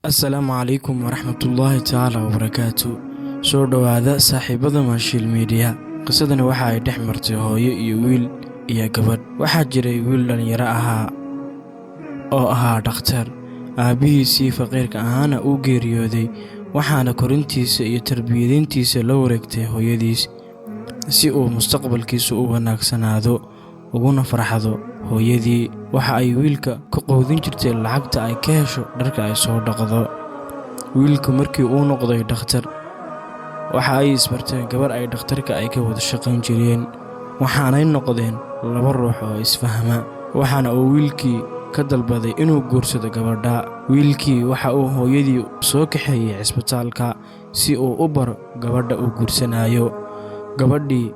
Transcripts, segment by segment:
السلام عليكم ورحمة الله تعالى وبركاته. soo dhawaada saaxiibada Mashil Media. qisadani waxa ay dhex martay hooyo iyo wiil iyo gabadh. Waxa jiray wiil dhalinyaro oo ahaa dhakhtar. Aabihiisii faqiirka ahaana uu geeriyooday, waxaana korintiisa iyo tarbiyadiintiisa la wareegtay hooyadiis si uu mustaqbalkiisu u wanaagsanaado uguna farxado. hooyadii waxa ay wiilka ka qoodin jirtay lacagta ay ka hesho dharka ay soo dhaqdo. wiilku markii uu noqday dhakhtar, waxa ay isbarteen gabar ay dhakhtarka ay ka wada shaqayn jireen, waxaanay noqdeen laba ruux oo isfahma. waxaana uu wiilkii ka dalbaday inuu guursado gabadha. wiilkii waxa uu hooyadii soo kaxeeyay cisbitaalka si uu u baro gabadha uu guursanayo. gabadhii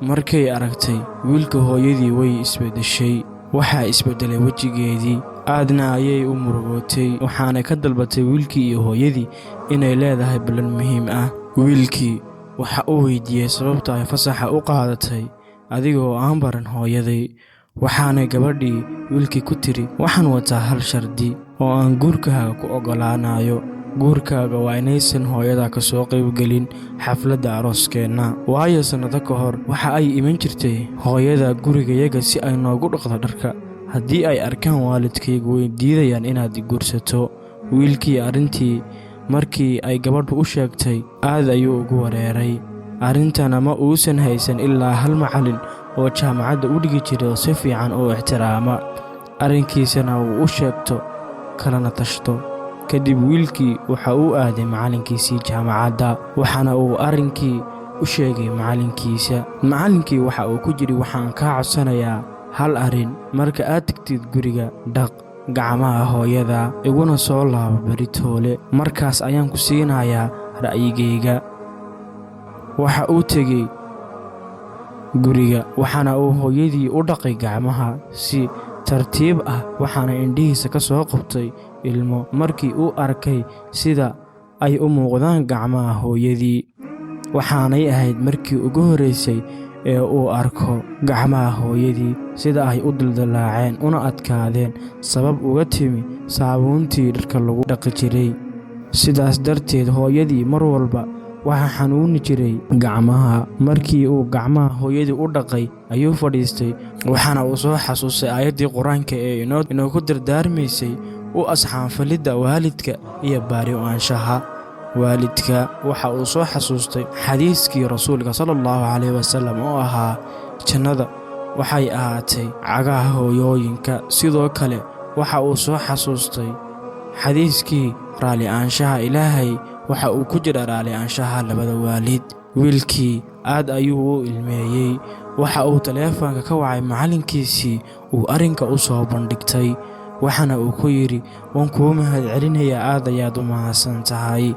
markay aragtay wiilka hooyadii way isbedeshay. waxaa isbedelay wejigeedii, aadna ayay u murugootay, waxaana ka dalbatay wiilkii iyo hooyadii inay leedahay ballan muhiim ah. wiilkii waxa uu weydiiyey sababta ay fasaxa u qaadatay adigoo aan baran hooyaday. waxaana gabadhii wiilkii ku tiri, waxaan wataa hal shardi oo aan guurkaaga ku ogolaanayo. guurkaaga waa inaysan hooyada ka soo qaybgelin xafladda arooskeenna, waayo sannado ka hor waxa ay iman jirtay hooyada gurigayaga si ay noogu dhaqdo dharka. haddii ay arkaan waalidkaygu way diidayaan inaad guursato. wiilkii arrintii markii ay gabadhu u sheegtay, aad ayuu ugu wareeray. arrintana ma uusan haysan ilaa hal macallin oo jaamacadda u dhigi jiray oo si fiican u ixtiraama arrinkiisana uu u sheegto kalana tashto. kadib wiilkii waxa uu aaday macallinkiisii jaamacadda, waxaana uu arrinkii u sheegay macallinkiisa. macallinkii waxa uu ku yidhi, waxaan kaa codsanayaa hal arrin. marka aad tagtid guriga, dhaq gacmaha hooyada, iguna soo laabo beritoole, markaas ayaan ku siinayaa ra'yigayga. waxa uu tegey guriga, waxaana uu hooyadii u dhaqay gacmaha si tartiib ah, waxaana indhihiisa ka soo qabtay ilmo markii uu arkay sida ay u muuqdaan gacmaha hooyadii. waxaanay ahayd markii ugu horreysay ee uu arko gacmaha hooyadii sida ay u dildalaaceen una adkaadeen, sabab uga timi saabuuntii dharka lagu dhaqi jiray. sidaas darteed hooyadii mar walba waxaa xanuuni jiray gacmaha. markii uu gacmaha hooyadii u dhaqay ayuu fadhiistay, waxaana uu soo xasuustay aayaddii qur-aanka ee inoo ku dardaarmaysay u asxaanfalidda waalidka iyo baari u-aanshaha waalidka. waxa uu soo xasuustay xadiiskii rasuulka sallallahu calayhi wasallam oo ahaa, jannada waxay ahaatay cagaha hooyooyinka. sidoo kale waxa uu soo xasuustay xadiiskii raali-aanshaha ilaahay waxa uu ku jira raali-aanshaha labada waalid. wiilkii aad ayuu u ilmeeyey. waxa uu taleefanka ka wacay macallinkiisii uu arrinka u soo bandhigtay, waxaana uu ku yidhi, waan kuu mahadcelinayaa, aad ayaad u mahadsan tahay.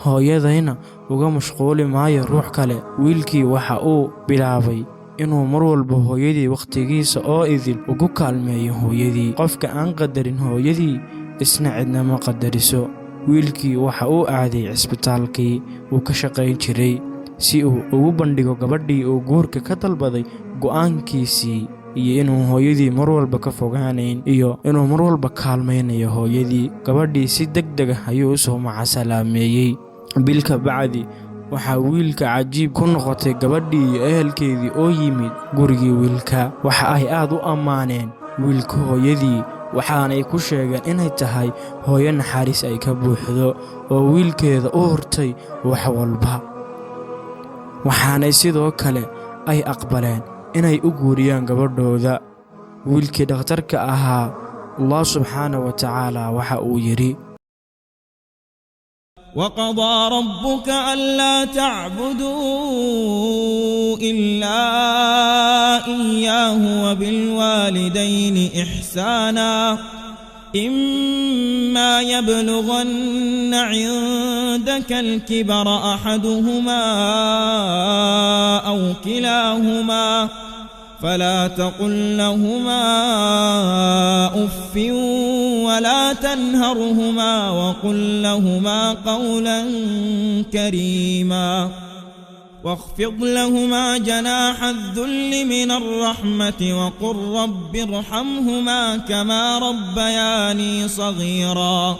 hooyadayna uga mashquuli maayo ruux kale. wiilkii waxa uu bilaabay inuu mar walba hooyadii wakhtigiisa oo idil ugu kaalmeeyo hooyadii. qofka aan qadarin hooyadii isna cidna ma qadariso. wiilkii waxa uu aaday cisbitaalkii uu ka shaqayn jiray si uu ugu bandhigo gabadhii uu guurka ka dalbaday go'aankiisii, iyo inuu hooyadii mar walba ka fogaanayn, iyo inuu mar walba kaalmaynayo hooyadii. gabadhii si degdeg ah ayuu u soo macasalaameeyey. bilka bacdi waxaa wiilka cajiib ku noqotay gabadhii iyo ehelkeedii oo yimid gurigii wiilka. waxa ay aad u ammaaneen wiilka hooyadii, waxaanay ku sheegeen inay tahay hooyo naxariis ay ka buuxdo oo wiilkeeda u hurtay wax walba. waxaanay sidoo kale ay aqbaleen inay u guuriyaan gabadhooda. wiilkii dhakhtarka ahaa, Allah subxaanahu wa tacaala waxa uu yidhi, وقضى ربك ألا تعبدوا إلا إياه وبالوالدين إحسانا إما يبلغن عندك الكبر أحدهما أو كلاهما فلا تقل لهما أف ولا تنهرهما وقل لهما قولا كريما واخفض لهما جناح الذل من الرحمة وقل رب ارحمهما كما ربياني صغيرا.